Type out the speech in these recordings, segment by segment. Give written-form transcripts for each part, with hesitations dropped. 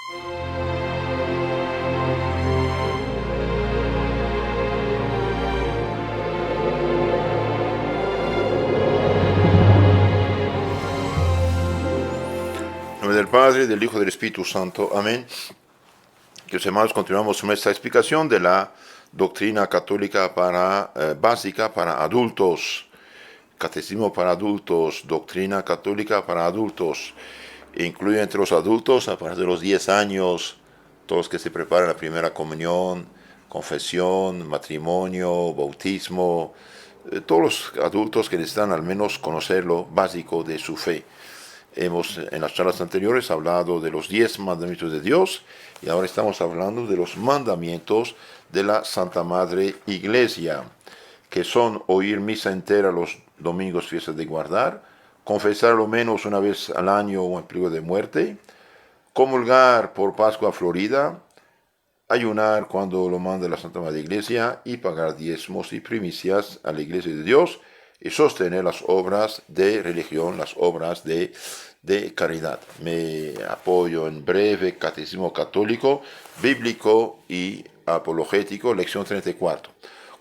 En nombre del Padre, del Hijo y del Espíritu Santo. Amén. Queridos hermanos, continuamos con esta explicación de la doctrina católica básica para adultos. Catecismo para adultos, doctrina católica para adultos. Incluye entre los adultos, a partir de los 10 años, todos los que se preparan la primera comunión, confesión, matrimonio, bautismo, todos los adultos que necesitan al menos conocer lo básico de su fe. Hemos en las charlas anteriores hablado de los 10 mandamientos de Dios y ahora estamos hablando de los mandamientos de la Santa Madre Iglesia, que son oír misa entera los domingos, fiestas de guardar, confesar lo menos una vez al año o en peligro de muerte, comulgar por Pascua Florida, ayunar cuando lo manda la Santa Madre Iglesia y pagar diezmos y primicias a la Iglesia de Dios y sostener las obras de religión, las obras de caridad. Me apoyo en breve Catecismo Católico, Bíblico y Apologético, lección 34.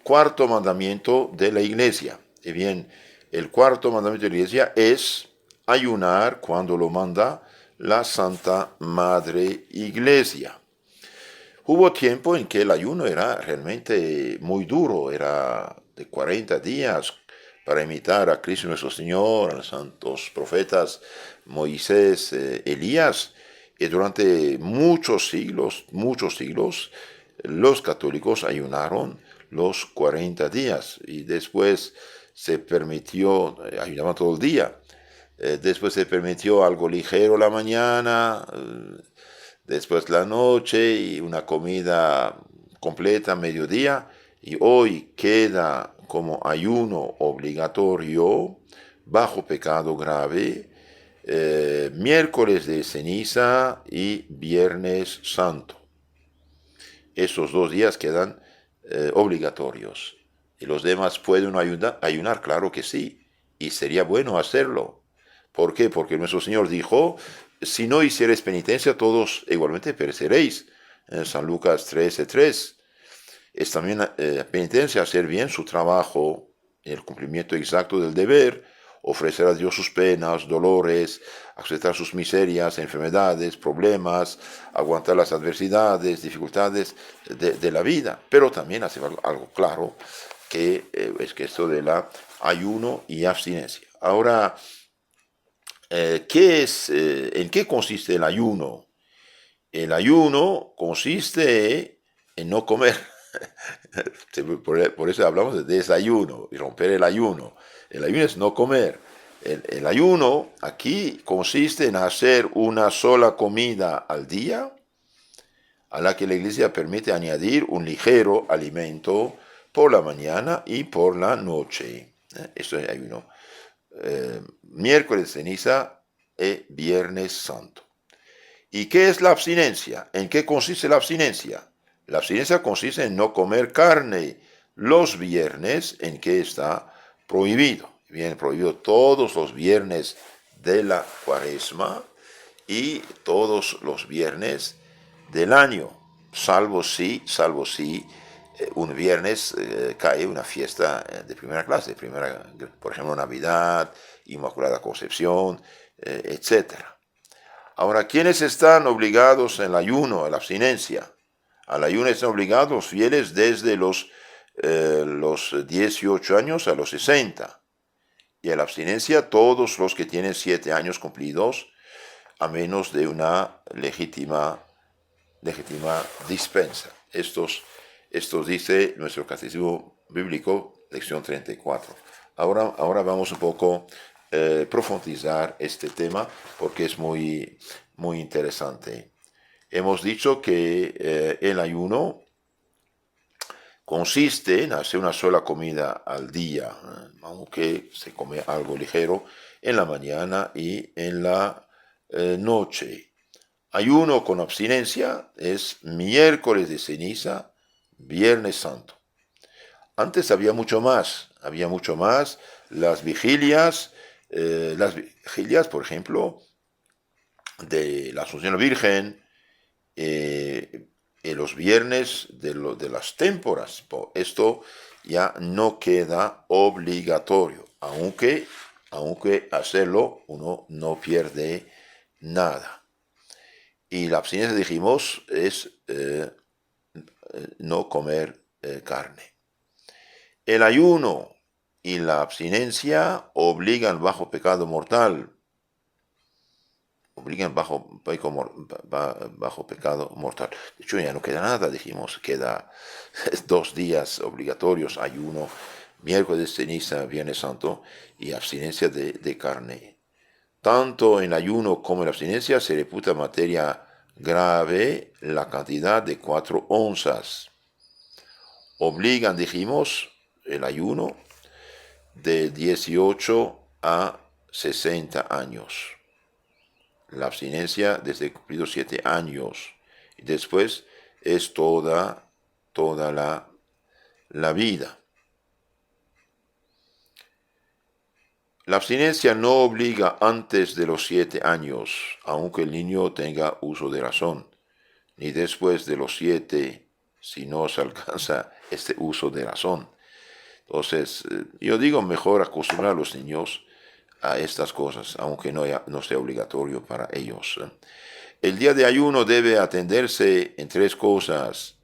Cuarto mandamiento de la Iglesia. Y bien, el cuarto mandamiento de la Iglesia es ayunar cuando lo manda la Santa Madre Iglesia. Hubo tiempo en que el ayuno era realmente muy duro, era de 40 días para imitar a Cristo nuestro Señor, a los santos profetas Moisés, Elías, y durante muchos siglos, los católicos ayunaron los 40 días y después se permitió, ayunaban todo el día, después se permitió algo ligero la mañana, después la noche y una comida completa mediodía, y hoy queda como ayuno obligatorio bajo pecado grave miércoles de ceniza y viernes santo. Esos 2 días quedan obligatorios. Y los demás pueden ayunar, claro que sí, y sería bueno hacerlo. ¿Por qué? Porque nuestro Señor dijo, si no hiciereis penitencia, todos igualmente pereceréis. En San Lucas 13:3. Es también penitencia hacer bien su trabajo, en el cumplimiento exacto del deber, ofrecer a Dios sus penas, dolores, aceptar sus miserias, enfermedades, problemas, aguantar las adversidades, dificultades de la vida. Pero también hacer algo claro, que es que esto de la ayuno y abstinencia. Ahora, ¿en qué consiste el ayuno? El ayuno consiste en no comer. Por eso hablamos de desayuno y romper el ayuno. El ayuno es no comer. El ayuno aquí consiste en hacer una sola comida al día, a la que la Iglesia permite añadir un ligero alimento por la mañana y por la noche. Esto es ayuno. Miércoles ceniza y viernes santo. ¿Y qué es la abstinencia? ¿En qué consiste la abstinencia? La abstinencia consiste en no comer carne los viernes en que está prohibido. Viene prohibido todos los viernes de la Cuaresma y todos los viernes del año, salvo si un viernes cae una fiesta de primera clase, por ejemplo Navidad, Inmaculada Concepción, etc. Ahora, ¿quiénes están obligados en el ayuno, a la abstinencia? Al ayuno están obligados los fieles desde los 18 años a los 60. Y a la abstinencia todos los que tienen 7 años cumplidos, a menos de una legítima dispensa. Estos dice nuestro Catecismo Bíblico, lección 34. Ahora vamos un poco profundizar este tema porque es muy, muy interesante. Hemos dicho que el ayuno consiste en hacer una sola comida al día, aunque se come algo ligero en la mañana y en la noche. Ayuno con abstinencia es miércoles de ceniza, viernes santo. Antes había mucho más, las vigilias, por ejemplo, de la Asunción de la Virgen en los viernes de las témporas. Esto ya no queda obligatorio, aunque hacerlo uno no pierde nada. Y la abstinencia, dijimos, es no comer carne. El ayuno y la abstinencia obligan bajo pecado mortal. Obligan bajo pecado mortal. De hecho, ya no queda nada, dijimos. Queda 2 días obligatorios, ayuno, miércoles ceniza, viernes santo, y abstinencia de carne. Tanto en ayuno como en abstinencia se reputa materia grave la cantidad de 4 onzas. Obligan, dijimos, el ayuno de 18 a 60 años. La abstinencia desde cumplidos 7 años. Y después es toda la vida. La abstinencia no obliga antes de los 7 años, aunque el niño tenga uso de razón, ni después de los 7, si no se alcanza este uso de razón. Entonces, yo digo, mejor acostumbrar a los niños a estas cosas, aunque no sea obligatorio para ellos. El día de ayuno debe atenderse en 3 cosas: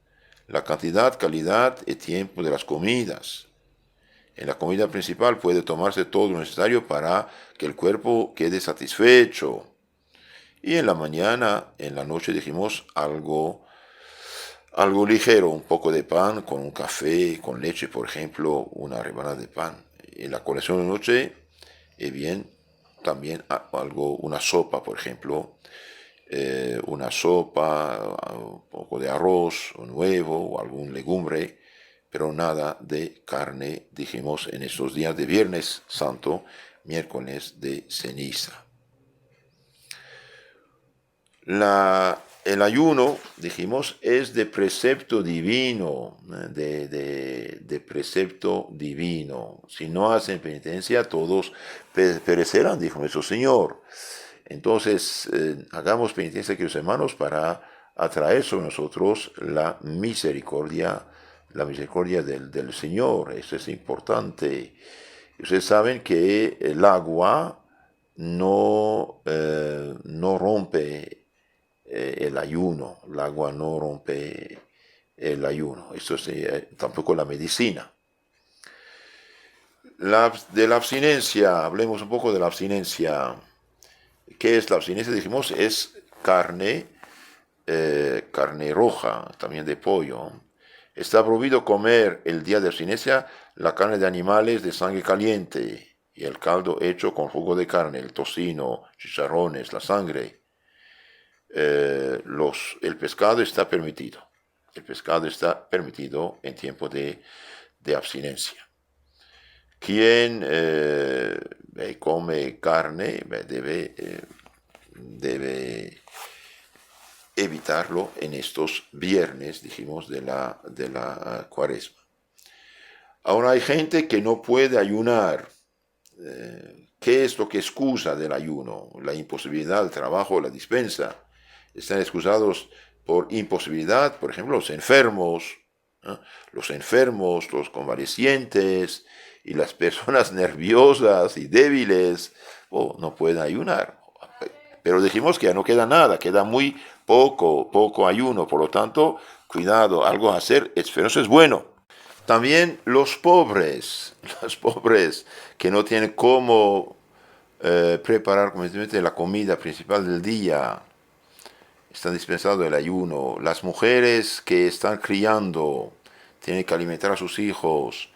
la cantidad, calidad y tiempo de las comidas. En la comida principal puede tomarse todo lo necesario para que el cuerpo quede satisfecho. Y en la mañana, en la noche, dijimos algo ligero, un poco de pan con un café, con leche, por ejemplo, una rebanada de pan. En la colación de noche, bien, también una sopa, por ejemplo, una sopa, un poco de arroz, un huevo o algún legumbre, pero nada de carne, dijimos, en estos días de Viernes Santo, miércoles de ceniza. El ayuno, dijimos, es de precepto divino, de precepto divino. Si no hacen penitencia, todos perecerán, dijo nuestro Señor. Entonces, hagamos penitencia, queridos hermanos, para atraer sobre nosotros la misericordia del Señor. Eso es importante. Ustedes saben que el agua no rompe el ayuno. El agua no rompe el ayuno. Esto es tampoco la medicina. De la abstinencia, hablemos un poco de la abstinencia. ¿Qué es la abstinencia? Dijimos, es carne roja, también de pollo. Está prohibido comer el día de abstinencia la carne de animales de sangre caliente y el caldo hecho con jugo de carne, el tocino, chicharrones, la sangre. El pescado está permitido. El pescado está permitido en tiempo de abstinencia. Quien come carne debe evitarlo en estos viernes, dijimos, de la Cuaresma. Ahora hay gente que no puede ayunar. ¿Qué es lo que excusa del ayuno? La imposibilidad, el trabajo, la dispensa. Están excusados por imposibilidad, por ejemplo, los enfermos, los convalecientes y las personas nerviosas y débiles, no pueden ayunar. Pero dijimos que ya no queda nada, queda muy poco ayuno, por lo tanto, cuidado, algo a hacer, pero eso es bueno. También los pobres que no tienen cómo preparar completamente la comida principal del día, están dispensando el ayuno. Las mujeres que están criando tienen que alimentar a sus hijos.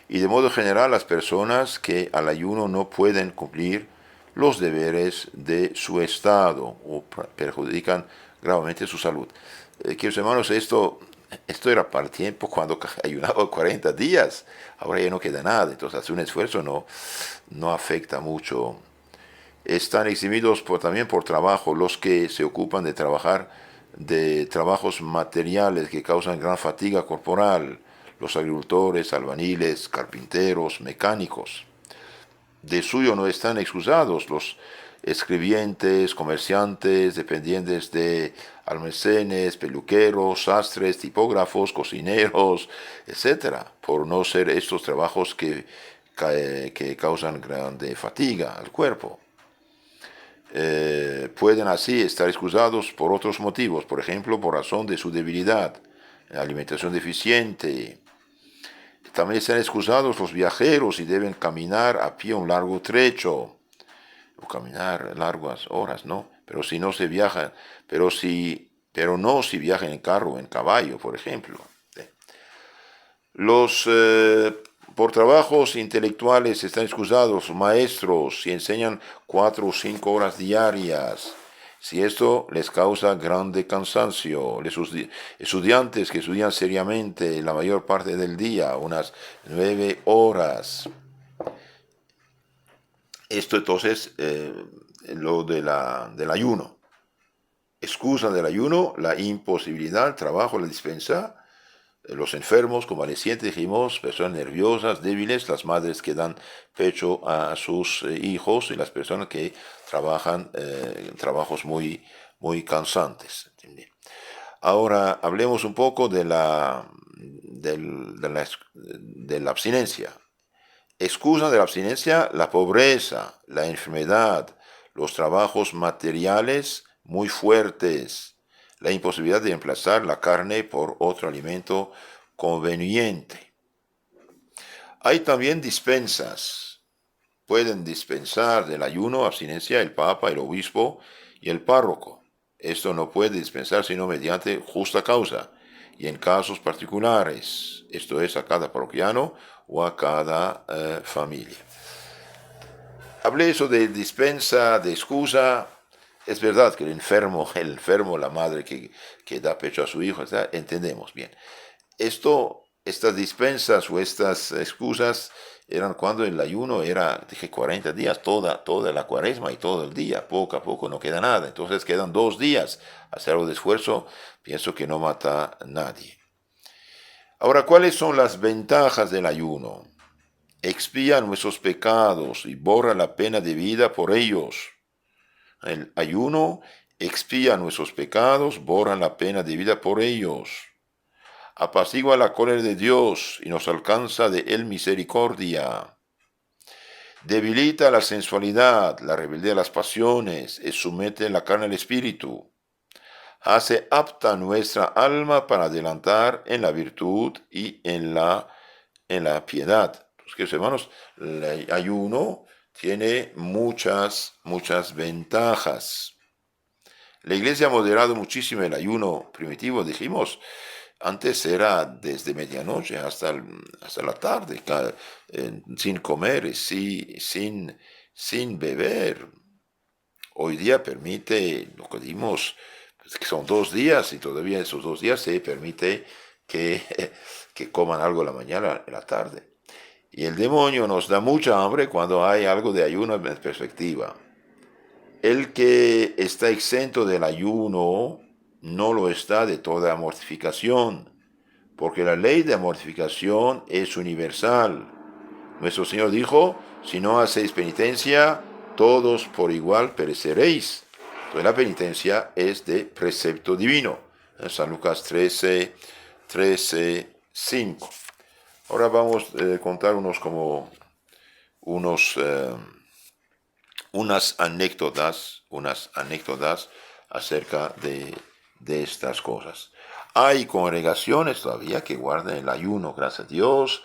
Y de modo general las personas que al ayuno no pueden cumplir los deberes de su estado o perjudican gravemente su salud. Queridos hermanos, esto era para el tiempo cuando ayunaba 40 días. Ahora ya no queda nada, entonces hacer un esfuerzo no afecta mucho. Están eximidos también por trabajo los que se ocupan de trabajar de trabajos materiales que causan gran fatiga corporal, los agricultores, albañiles, carpinteros, mecánicos. De suyo no están excusados los escribientes, comerciantes, dependientes de almacenes, peluqueros, sastres, tipógrafos, cocineros, etcétera, por no ser estos trabajos que causan grande fatiga al cuerpo. Pueden así estar excusados por otros motivos, por ejemplo, por razón de su debilidad, alimentación deficiente. También están excusados los viajeros y deben caminar a pie un largo trecho, o caminar largas horas, ¿no? Pero si no se viaja, pero no si viajan en carro o en caballo, por ejemplo. Los por trabajos intelectuales están excusados maestros si enseñan 4 o 5 horas diarias. Si esto les causa grande cansancio, los estudiantes que estudian seriamente la mayor parte del día, unas 9 horas. Esto entonces, lo del ayuno. Excusa del ayuno, la imposibilidad, el trabajo, la dispensa, los enfermos, convalecientes, dijimos, personas nerviosas, débiles, las madres que dan pecho a sus hijos y las personas que trabajan trabajos muy, muy cansantes. Ahora hablemos un poco de la abstinencia. Excusa de la abstinencia la pobreza, la enfermedad, los trabajos materiales muy fuertes, la imposibilidad de reemplazar la carne por otro alimento conveniente. Hay también dispensas. Pueden dispensar del ayuno, abstinencia, el papa, el obispo y el párroco. Esto no puede dispensar sino mediante justa causa y en casos particulares, esto es a cada parroquiano o a cada familia. Hablé eso de dispensa, de excusa. Es verdad que el enfermo, la madre que da pecho a su hijo, entendemos bien. Estas dispensas o estas excusas eran cuando el ayuno era, dije, 40 días, toda la cuaresma y todo el día, poco a poco no queda nada. Entonces quedan 2 días. Hacer algo de esfuerzo, pienso que no mata a nadie. Ahora, ¿cuáles son las ventajas del ayuno? Expía nuestros pecados y borra la pena de vida por ellos. El ayuno expía nuestros pecados, borra la pena de vida por ellos. Apacigua la cólera de Dios y nos alcanza de él misericordia. Debilita la sensualidad, la rebeldía de las pasiones, y somete la carne al espíritu. Hace apta nuestra alma para adelantar en la virtud y en la piedad. Entonces, hermanos, el ayuno tiene muchas ventajas. La iglesia ha moderado muchísimo el ayuno primitivo, dijimos. Antes era desde medianoche hasta la tarde, sin comer, sin beber. Hoy día permite, lo que dimos, que son 2 días, y todavía esos 2 días se permite que coman algo en la mañana, en la tarde. Y el demonio nos da mucha hambre cuando hay algo de ayuno en perspectiva. El que está exento del ayuno no lo está de toda mortificación, porque la ley de mortificación es universal. Nuestro Señor dijo, si no hacéis penitencia, todos por igual pereceréis. Entonces la penitencia es de precepto divino. En San Lucas 13:5. Ahora vamos a contar unas anécdotas acerca de estas cosas. Hay congregaciones todavía que guardan el ayuno, gracias a Dios,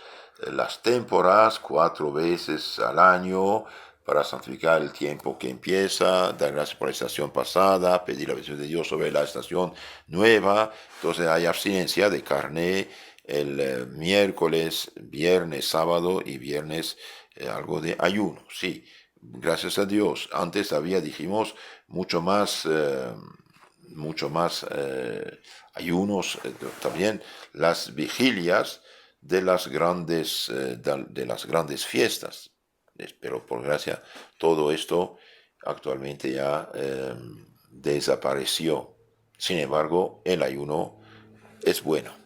las temporadas 4 veces al año para santificar el tiempo que empieza, dar gracias por la estación pasada, pedir la bendición de Dios sobre la estación nueva. Entonces hay abstinencia de carne el miércoles, viernes, sábado y viernes algo de ayuno, sí. Gracias a Dios. Antes había, dijimos, mucho más ayunos, también las vigilias de las grandes fiestas. Pero por gracia, todo esto actualmente ya desapareció. Sin embargo, el ayuno es bueno.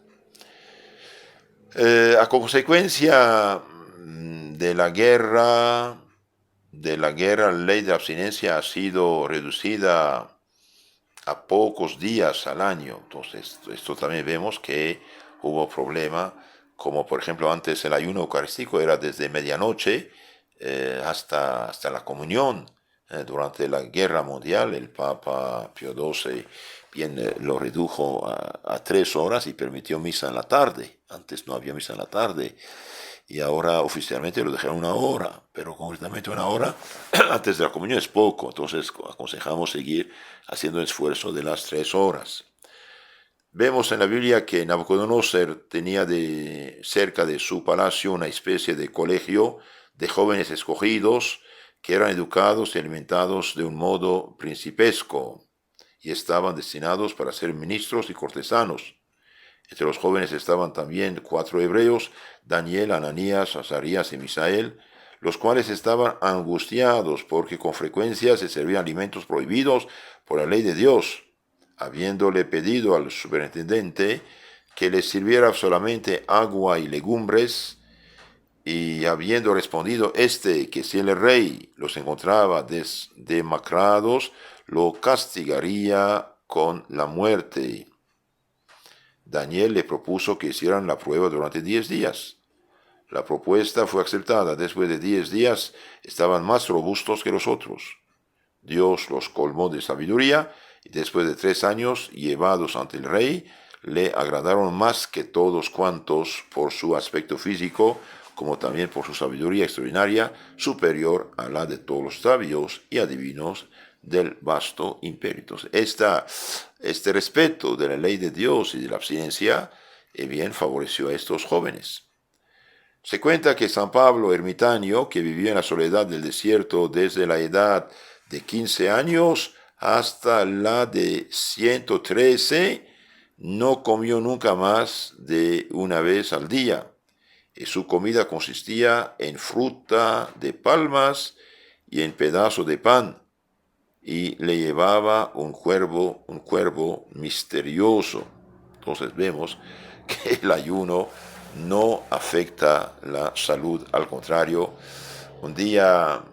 A consecuencia de la guerra, de la guerra, la ley de abstinencia ha sido reducida a pocos días al año. Entonces, esto también vemos que hubo problema, como por ejemplo antes el ayuno eucarístico era desde medianoche hasta la comunión. Durante la guerra mundial, el Papa Pío XII bien, lo redujo a 3 horas y permitió misa en la tarde. Antes no había misa en la tarde y ahora oficialmente lo dejaron 1 hora, pero concretamente 1 hora antes de la comunión es poco, entonces aconsejamos seguir haciendo el esfuerzo de las 3 horas. Vemos en la Biblia que Nabucodonosor tenía cerca de su palacio una especie de colegio de jóvenes escogidos que eran educados y alimentados de un modo principesco y estaban destinados para ser ministros y cortesanos. Entre los jóvenes estaban también 4 hebreos, Daniel, Ananías, Azarías y Misael, los cuales estaban angustiados porque con frecuencia se servían alimentos prohibidos por la ley de Dios, habiéndole pedido al superintendente que les sirviera solamente agua y legumbres, y habiendo respondido que si el rey los encontraba demacrados, lo castigaría con la muerte. Daniel le propuso que hicieran la prueba durante 10 días. La propuesta fue aceptada. Después de 10 días estaban más robustos que los otros. Dios los colmó de sabiduría y después de 3 años llevados ante el rey, le agradaron más que todos cuantos por su aspecto físico, como también por su sabiduría extraordinaria, superior a la de todos los sabios y adivinos del vasto imperio. Entonces, este respeto de la ley de Dios y de la abstinencia, bien favoreció a estos jóvenes. Se cuenta que San Pablo, ermitaño, que vivió en la soledad del desierto desde la edad de 15 años hasta la de 113, no comió nunca más de una vez al día. Y su comida consistía en fruta de palmas y en pedazo de pan, y le llevaba un cuervo misterioso. Entonces vemos que el ayuno no afecta la salud, al contrario. Un día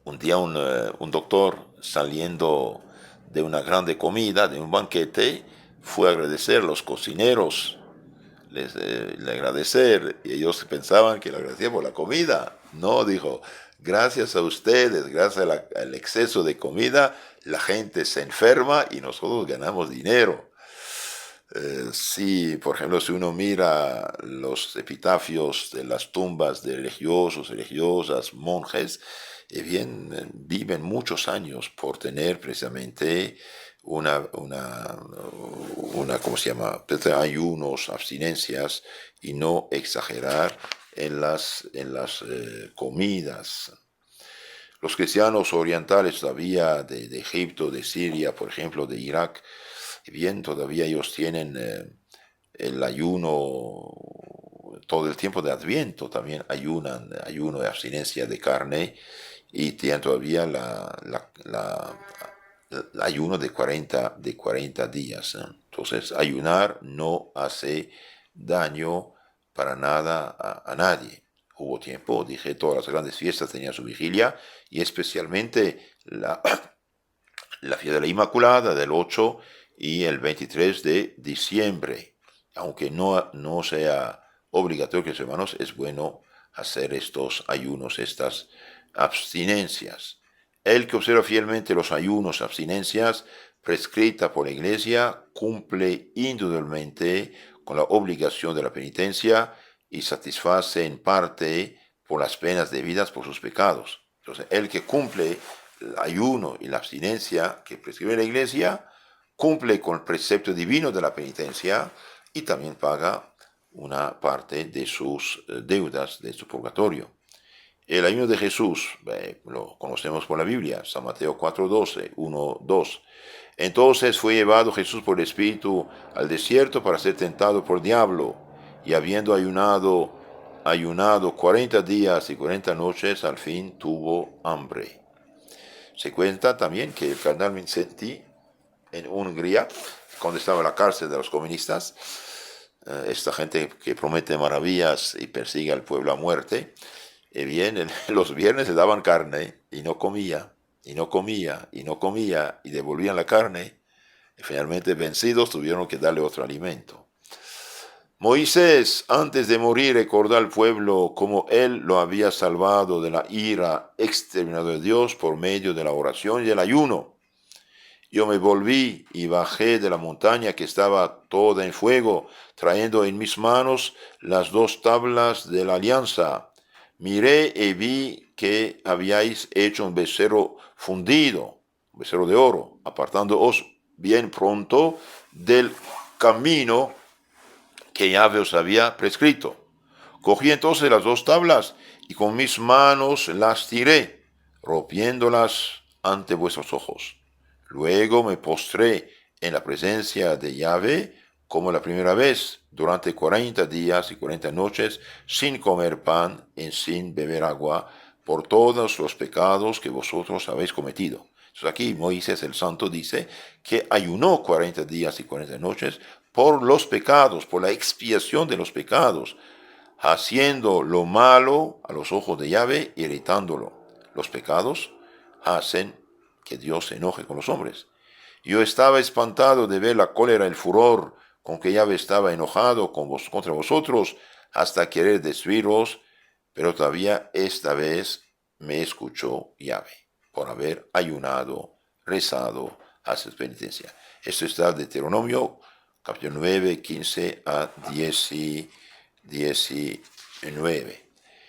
un doctor, saliendo de una grande comida, de un banquete, fue a agradecer a los cocineros, le agradecer, y ellos pensaban que le agradecía por la comida. No, dijo, gracias a ustedes, gracias al exceso de comida, la gente se enferma y nosotros ganamos dinero. Sí, por ejemplo, si uno mira los epitafios de las tumbas de religiosos, religiosas, monjes, viven muchos años por tener precisamente ¿cómo se llama? Ayunos, abstinencias y no exagerar en las comidas. Los cristianos orientales todavía de Egipto, de Siria, por ejemplo, de Irak, todavía ellos tienen el ayuno todo el tiempo de Adviento, también ayuno de abstinencia de carne, y tienen todavía el ayuno de 40 días. Entonces, ayunar no hace daño para nada a nadie. Hubo tiempo, dije, todas las grandes fiestas tenían su vigilia, y especialmente la fiesta de la Inmaculada del 8 y el 23 de diciembre. Aunque no sea obligatorio, que hermanos, es bueno hacer estos ayunos, estas abstinencias. El que observa fielmente los ayunos, abstinencias prescrita por la Iglesia, cumple indudablemente con la obligación de la penitencia y satisface en parte por las penas debidas por sus pecados. Entonces, el que cumple el ayuno y la abstinencia que prescribe la Iglesia, cumple con el precepto divino de la penitencia y también paga una parte de sus deudas de su purgatorio. El ayuno de Jesús, lo conocemos por la Biblia, San Mateo 4:12, 1:2. Entonces fue llevado Jesús por el Espíritu al desierto para ser tentado por el diablo, y habiendo ayunado 40 días y 40 noches, al fin tuvo hambre. Se cuenta también que el cardenal Mindszenty, en Hungría, cuando estaba en la cárcel de los comunistas, esta gente que promete maravillas y persigue al pueblo a muerte, bien, los viernes le daban carne y no comía, y no comía, y no comía, y devolvían la carne. Y finalmente, vencidos, tuvieron que darle otro alimento. Moisés, antes de morir, recordó al pueblo cómo él lo había salvado de la ira exterminadora de Dios por medio de la oración y el ayuno. Yo me volví y bajé de la montaña que estaba toda en fuego, trayendo en mis manos las 2 tablas de la alianza. Miré y vi que habíais hecho un becerro fundido, un becerro de oro, apartándoos bien pronto del camino que Yahvé os había prescrito. Cogí entonces las 2 tablas y con mis manos las tiré, rompiéndolas ante vuestros ojos. Luego me postré en la presencia de Yahvé como la primera vez, durante 40 días y 40 noches, sin comer pan y sin beber agua, por todos los pecados que vosotros habéis cometido. Entonces aquí Moisés el Santo dice que ayunó 40 días y 40 noches por los pecados, por la expiación de los pecados, haciendo lo malo a los ojos de Yahvé, irritándolo. Los pecados hacen que Dios se enoje con los hombres. Yo estaba espantado de ver la cólera, el furor con que Yahvé estaba enojado contra vosotros, hasta querer destruiros, pero todavía esta vez me escuchó Yahvé, por haber ayunado, rezado, hacer penitencia. Esto está de Deuteronomio, capítulo 9, 15 a 19.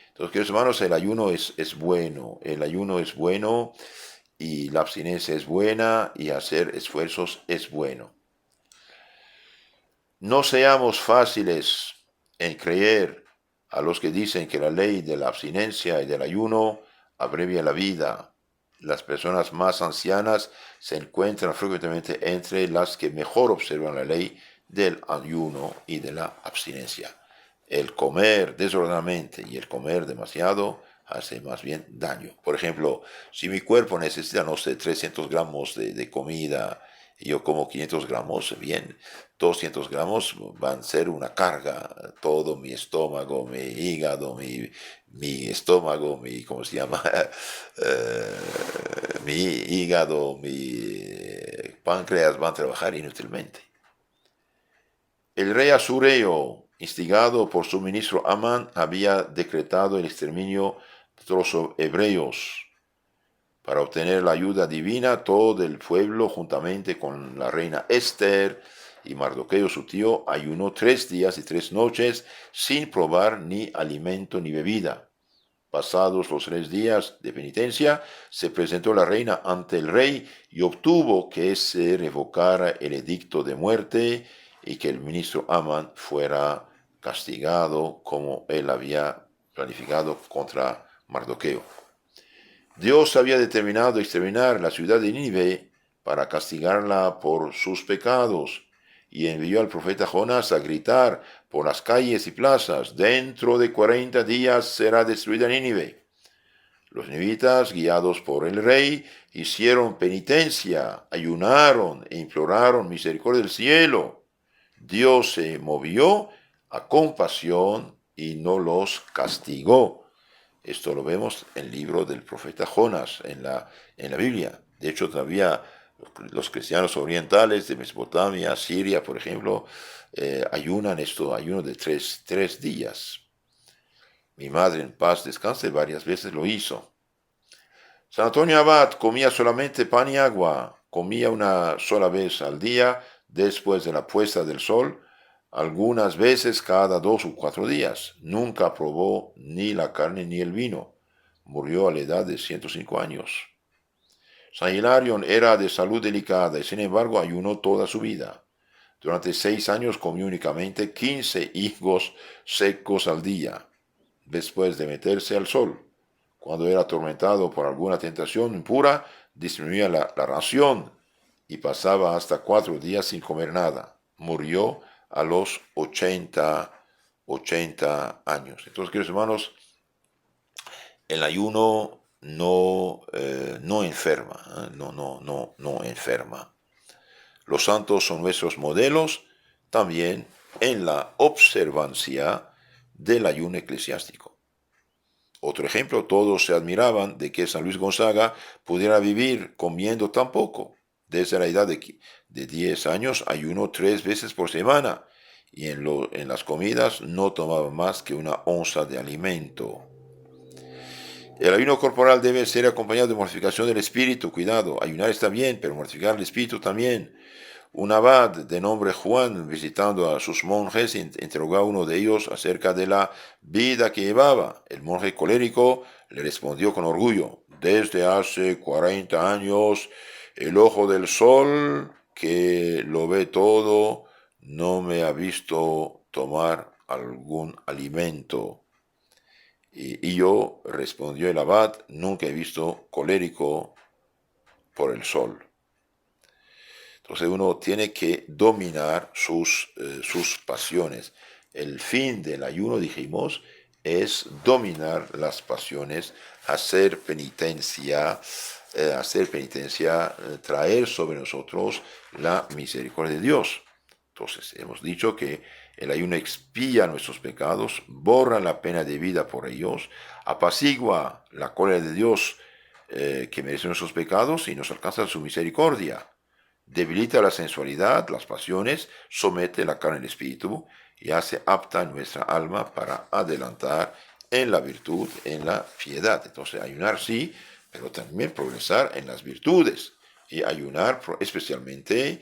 Entonces, queridos hermanos, el ayuno es bueno, el ayuno es bueno, y la abstinencia es buena, y hacer esfuerzos es bueno. No seamos fáciles en creer a los que dicen que la ley de la abstinencia y del ayuno abrevia la vida. Las personas más ancianas se encuentran frecuentemente entre las que mejor observan la ley del ayuno y de la abstinencia. El comer desordenadamente y el comer demasiado hace más bien daño. Por ejemplo, si mi cuerpo necesita, no sé, 300 gramos de comida y yo como 500 gramos, bien, 200 gramos van a ser una carga. Todo mi estómago, mi hígado, mi estómago, ¿cómo se llama? Mi hígado, mi páncreas van a trabajar inútilmente. El rey Asureo, instigado por su ministro Amán, había decretado el exterminio de todos los hebreos. Para obtener la ayuda divina, todo el pueblo, juntamente con la reina Esther y Mardoqueo su tío, ayunó 3 días y 3 noches sin probar ni alimento ni bebida. Pasados los 3 días de penitencia, se presentó la reina ante el rey y obtuvo que se revocara el edicto de muerte y que el ministro Amán fuera castigado como él había planificado contra Mardoqueo. Dios había determinado exterminar la ciudad de Nínive para castigarla por sus pecados, y envió al profeta Jonás a gritar por las calles y plazas: dentro de 40 días será destruida Nínive. Los ninivitas, guiados por el rey, hicieron penitencia, ayunaron e imploraron misericordia del cielo. Dios se movió a compasión y no los castigó. Esto lo vemos en el libro del profeta Jonás, en la Biblia. De hecho, todavía los cristianos orientales de Mesopotamia, Siria, por ejemplo, ayunan ayuno de tres días. Mi madre, en paz descanse, varias veces lo hizo. San Antonio Abad comía solamente pan y agua, comía una sola vez al día después de la puesta del sol, algunas veces cada 2 o 4 días. Nunca probó ni la carne ni el vino. Murió a la edad de 105 años. San Hilarión era de salud delicada y sin embargo ayunó toda su vida. Durante 6 años comió únicamente 15 higos secos al día, después de meterse al sol. Cuando era atormentado por alguna tentación impura, disminuía la ración y pasaba hasta 4 días sin comer nada. Murió a los 80 años. Entonces, queridos hermanos, el ayuno no enferma, no enferma. Los santos son nuestros modelos también en la observancia del ayuno eclesiástico. Otro ejemplo, todos se admiraban de que San Luis Gonzaga pudiera vivir comiendo tan poco. Desde la edad de 10 años ayunó 3 veces por semana y en las comidas no tomaba más que una onza de alimento. El ayuno corporal debe ser acompañado de mortificación del espíritu. Cuidado, ayunar está bien, pero mortificar el espíritu también. Un abad de nombre Juan, visitando a sus monjes, interrogó a uno de ellos acerca de la vida que llevaba. El monje colérico le respondió con orgullo: desde hace 40 años, el ojo del sol, que lo ve todo, no me ha visto tomar algún alimento. Y yo, respondió el abad, nunca he visto colérico por el sol. Entonces uno tiene que dominar sus pasiones. El fin del ayuno, dijimos, es dominar las pasiones, hacer penitencia, traer sobre nosotros la misericordia de Dios. Entonces hemos dicho que el ayuno expía nuestros pecados, borra la pena de vida por ellos, apacigua la cólera de Dios que merece nuestros pecados y nos alcanza su misericordia. Debilita la sensualidad, las pasiones, somete la carne al espíritu y hace apta nuestra alma para adelantar en la virtud, en la piedad. Entonces, ayunar sí, pero también progresar en las virtudes y ayunar especialmente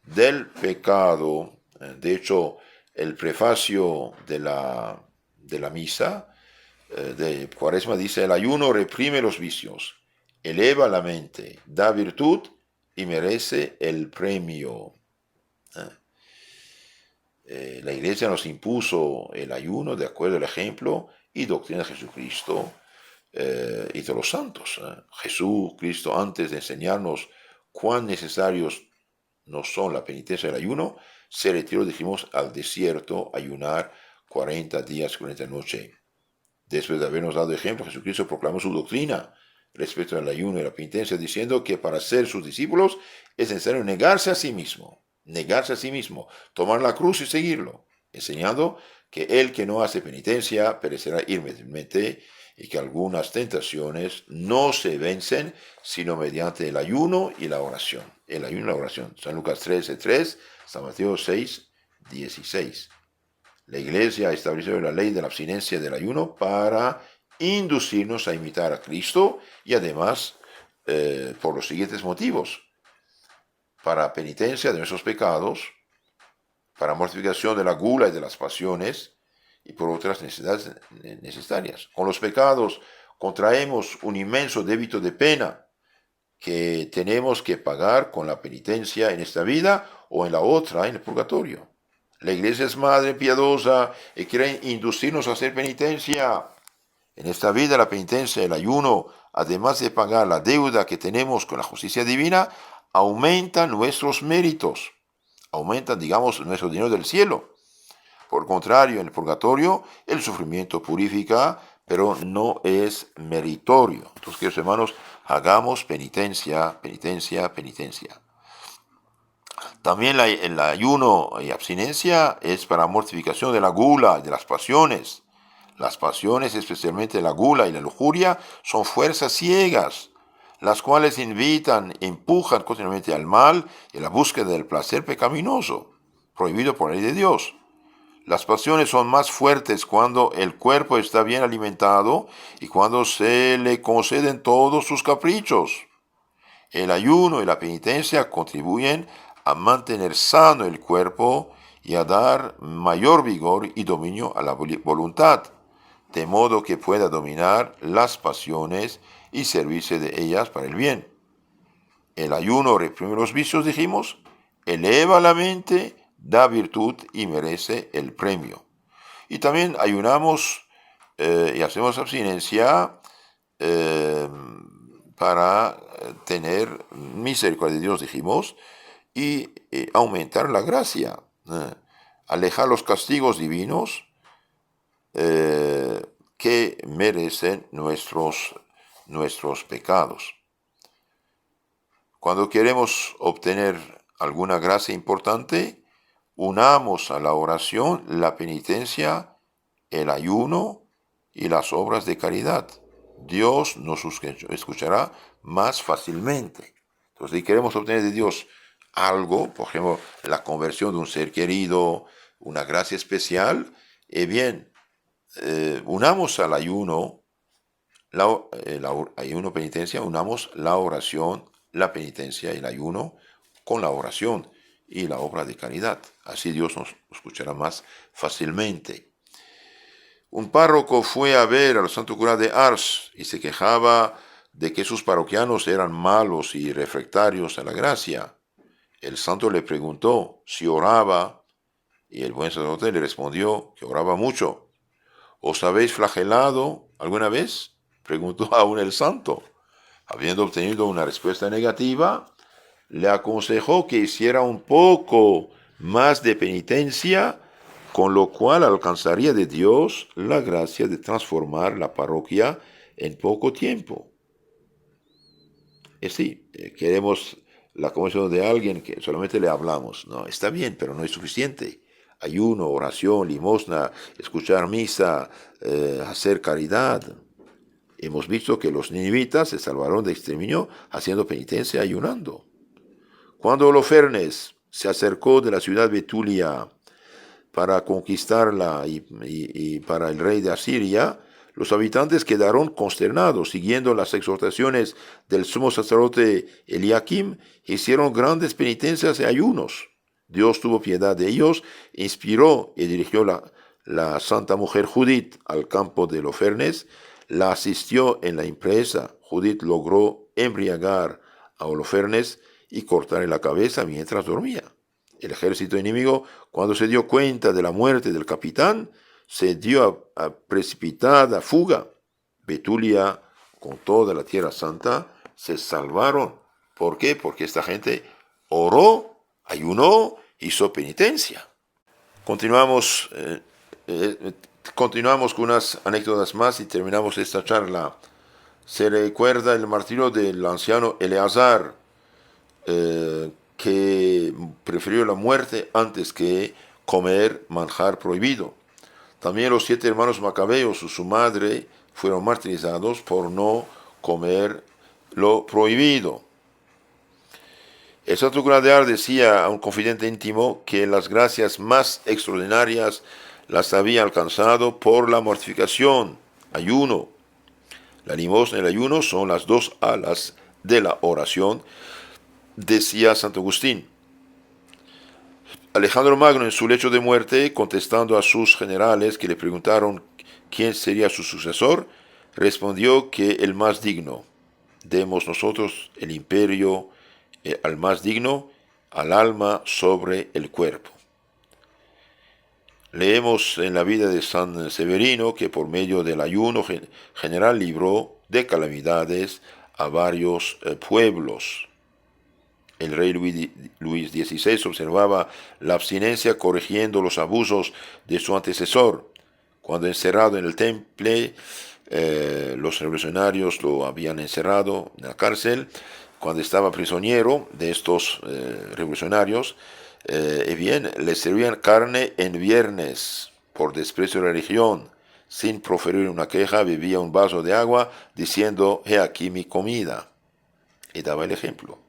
del pecado. De hecho, el prefacio de la misa de Cuaresma dice: el ayuno reprime los vicios, eleva la mente, da virtud y merece el premio. La Iglesia nos impuso el ayuno de acuerdo al ejemplo y doctrina de Jesucristo y de los santos. Jesucristo, antes de enseñarnos cuán necesarios nos son la penitencia y el ayuno, se retiró, dijimos, al desierto a ayunar 40 días, 40 noches. Después de habernos dado ejemplo, Jesucristo proclamó su doctrina respecto al ayuno y la penitencia, diciendo que para ser sus discípulos es necesario negarse a sí mismo, tomar la cruz y seguirlo, enseñando que el que no hace penitencia perecerá inmediatamente y que algunas tentaciones no se vencen sino mediante el ayuno y la oración. El ayuno y la oración. San Lucas 13:3, San Mateo 6:16. La Iglesia ha establecido la ley de la abstinencia del ayuno para inducirnos a imitar a Cristo y además por los siguientes motivos: para penitencia de nuestros pecados, para mortificación de la gula y de las pasiones y por otras necesidades necesarias. Con los pecados contraemos un inmenso débito de pena que tenemos que pagar con la penitencia en esta vida o en la otra, en el purgatorio. La Iglesia es madre piadosa y quiere inducirnos a hacer penitencia. En esta vida la penitencia, el ayuno, además de pagar la deuda que tenemos con la justicia divina, aumenta nuestros méritos, aumenta, digamos, nuestro dinero del cielo. Por el contrario, en el purgatorio, el sufrimiento purifica, pero no es meritorio. Entonces, queridos hermanos, hagamos penitencia, penitencia, penitencia. También el ayuno y abstinencia es para mortificación de la gula y de las pasiones. Las pasiones, especialmente la gula y la lujuria, son fuerzas ciegas, las cuales empujan continuamente al mal y a la búsqueda del placer pecaminoso, prohibido por la ley de Dios. Las pasiones son más fuertes cuando el cuerpo está bien alimentado y cuando se le conceden todos sus caprichos. El ayuno y la penitencia contribuyen a mantener sano el cuerpo y a dar mayor vigor y dominio a la voluntad, de modo que pueda dominar las pasiones y servirse de ellas para el bien. El ayuno reprime los vicios, dijimos, eleva la mente, da virtud y merece el premio. Y también ayunamos y hacemos abstinencia para tener misericordia de Dios, dijimos, y aumentar la gracia, alejar los castigos divinos que merecen nuestros pecados. Cuando queremos obtener alguna gracia importante, unamos a la oración la penitencia el ayuno y las obras de caridad. Dios nos escuchará más fácilmente. Entonces, si queremos obtener de Dios algo, por ejemplo, la conversión de un ser querido, una gracia especial, bien, unamos al ayuno, ayuno penitencia, unamos la oración, la penitencia y el ayuno con la oración y la obra de caridad. Así Dios nos escuchará más fácilmente. Un párroco fue a ver al santo cura de Ars y se quejaba de que sus parroquianos eran malos y refractarios a la gracia. El santo le preguntó si oraba y el buen sacerdote le respondió que oraba mucho. ¿Os habéis flagelado alguna vez?, preguntó aún el santo. Habiendo obtenido una respuesta negativa, le aconsejó que hiciera un poco más de penitencia, con lo cual alcanzaría de Dios la gracia de transformar la parroquia en poco tiempo. Sí, queremos la conversión de alguien que solamente le hablamos. No, está bien, pero no es suficiente. Ayuno, oración, limosna, escuchar misa, hacer caridad. Hemos visto que los ninivitas se salvaron de exterminio haciendo penitencia, ayunando. Cuando Holofernes se acercó de la ciudad Betulia para conquistarla y para el rey de Asiria, los habitantes quedaron consternados. Siguiendo las exhortaciones del sumo sacerdote Eliakim, hicieron grandes penitencias y ayunos. Dios tuvo piedad de ellos, inspiró y dirigió la santa mujer Judith al campo de Holofernes, la asistió en la empresa. Judith logró embriagar a Holofernes y cortarle la cabeza mientras dormía. El ejército enemigo, cuando se dio cuenta de la muerte del capitán, se dio a precipitada fuga. Betulia, con toda la tierra santa, se salvaron. ¿Por qué? Porque esta gente oró, ayunó, hizo penitencia. Continuamos con unas anécdotas más y terminamos esta charla. Se recuerda el martirio del anciano Eleazar, que prefirió la muerte antes que comer manjar prohibido. También los 7 hermanos macabeos y su madre fueron martirizados por no comer lo prohibido. El santo cura de Ars decía a un confidente íntimo que las gracias más extraordinarias las había alcanzado por la mortificación, ayuno. La limosna y el ayuno son las 2 alas de la oración, decía Santo Agustín. Alejandro Magno, en su lecho de muerte, contestando a sus generales que le preguntaron quién sería su sucesor, respondió que el más digno. Demos nosotros el imperio al más digno, al alma sobre el cuerpo. Leemos en la vida de San Severino que por medio del ayuno general libró de calamidades a varios pueblos. El rey Luis XVI observaba la abstinencia corrigiendo los abusos de su antecesor. Cuando encerrado en el temple, los revolucionarios lo habían encerrado en la cárcel. Cuando estaba prisionero de estos revolucionarios, bien, le servían carne en viernes por desprecio de la religión. Sin proferir una queja, bebía un vaso de agua diciendo: «He aquí mi comida». Y daba el ejemplo.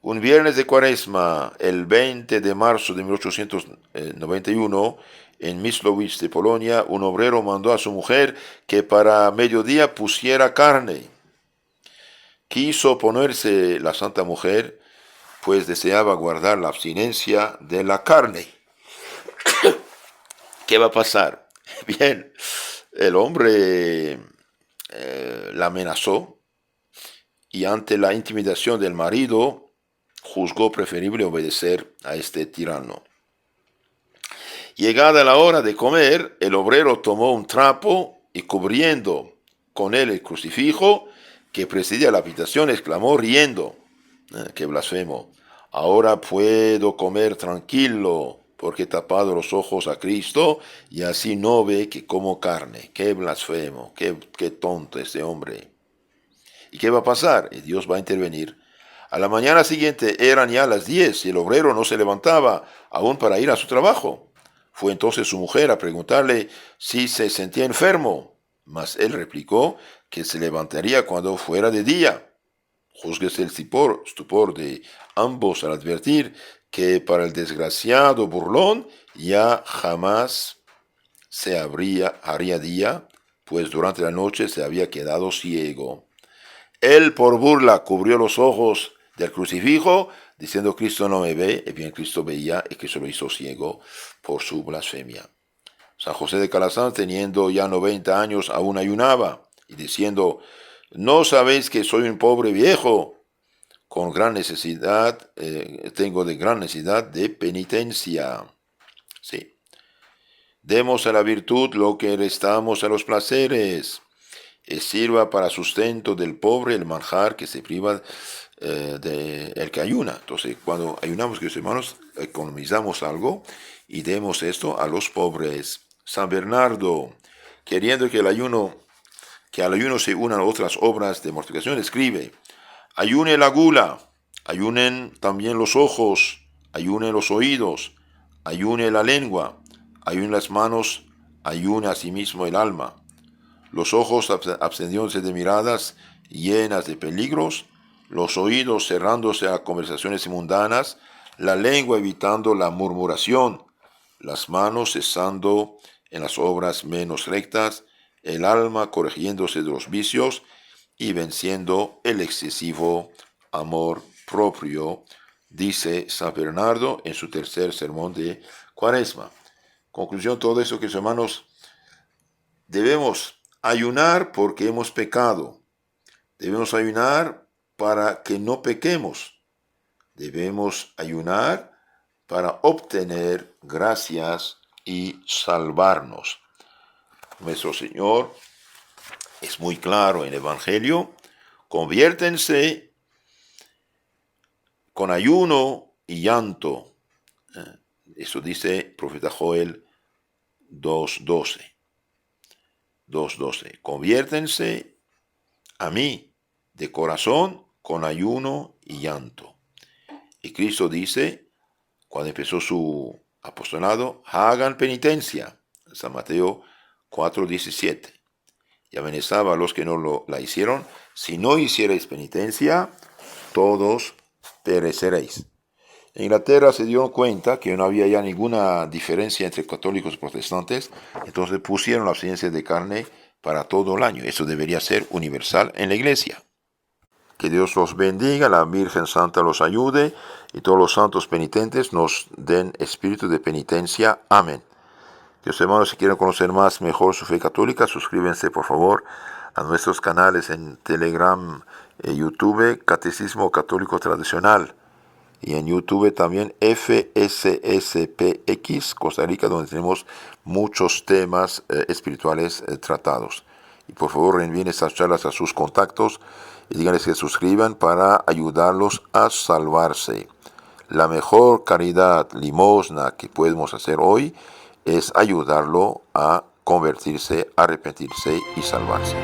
Un viernes de Cuaresma, el 20 de marzo de 1891, en Mysłowicz de Polonia, un obrero mandó a su mujer que para mediodía pusiera carne. Quiso oponerse la santa mujer, pues deseaba guardar la abstinencia de la carne. ¿Qué va a pasar? Bien, el hombre la amenazó y ante la intimidación del marido, juzgó preferible obedecer a este tirano. Llegada la hora de comer, el obrero tomó un trapo y, cubriendo con él el crucifijo que presidía la habitación, exclamó riendo: «¡Qué blasfemo! Ahora puedo comer tranquilo, porque he tapado los ojos a Cristo y así no ve que como carne». ¡Qué blasfemo! ¡Qué tonto este hombre! ¿Y qué va a pasar? Y Dios va a intervenir. A la mañana siguiente eran ya las 10 y el obrero no se levantaba aún para ir a su trabajo. Fue entonces su mujer a preguntarle si se sentía enfermo, mas él replicó que se levantaría cuando fuera de día. Júzguese el estupor de ambos al advertir que para el desgraciado burlón ya jamás haría día, pues durante la noche se había quedado ciego. Él por burla cubrió los ojos del crucifijo, diciendo Cristo no me ve, y bien Cristo veía y que se lo hizo ciego por su blasfemia. San José de Calasanz, teniendo ya 90 años, aún ayunaba, y diciendo, ¿no sabéis que soy un pobre viejo? Con gran necesidad, tengo de gran necesidad de penitencia. Sí. Demos a la virtud lo que restamos a los placeres. Sirva para sustento del pobre el manjar que se priva el que ayuna. Entonces, cuando ayunamos, queridos hermanos, economizamos algo y demos esto a los pobres. San Bernardo, queriendo que al ayuno se unan otras obras de mortificación, escribe: ayune la gula, ayunen también los ojos, ayunen los oídos, ayune la lengua, ayunen las manos, ayune asimismo el alma. Los ojos absteniéndose de miradas llenas de peligros, los oídos cerrándose a conversaciones mundanas, la lengua evitando la murmuración, las manos cesando en las obras menos rectas, el alma corrigiéndose de los vicios y venciendo el excesivo amor propio, dice San Bernardo en su tercer sermón de Cuaresma. Conclusión, todo eso, que hermanos, debemos ayunar porque hemos pecado. Debemos ayunar para que no pequemos. Debemos ayunar para obtener gracias y salvarnos. Nuestro Señor es muy claro en el Evangelio: conviértense con ayuno y llanto. Eso dice el profeta Joel 2:12. 2:12. Conviértense a mí de corazón con ayuno y llanto. Y Cristo dice, cuando empezó su apostolado, hagan penitencia. San Mateo 4:17. Y amenazaba a los que no la hicieron: si no hicierais penitencia, todos pereceréis. En Inglaterra se dio cuenta que no había ya ninguna diferencia entre católicos y protestantes, entonces pusieron la abstinencia de carne para todo el año. Eso debería ser universal en la iglesia. Que Dios los bendiga, la Virgen Santa los ayude y todos los santos penitentes nos den espíritu de penitencia. Amén. Dios, hermanos, si quieren conocer más mejor su fe católica, suscríbanse por favor a nuestros canales en Telegram, YouTube, Catecismo Católico Tradicional. Y en YouTube también FSSPX Costa Rica, donde tenemos muchos temas espirituales tratados. Y por favor envíen estas charlas a sus contactos y díganles que se suscriban para ayudarlos a salvarse. La mejor caridad, limosna que podemos hacer hoy es ayudarlo a convertirse, arrepentirse y salvarse.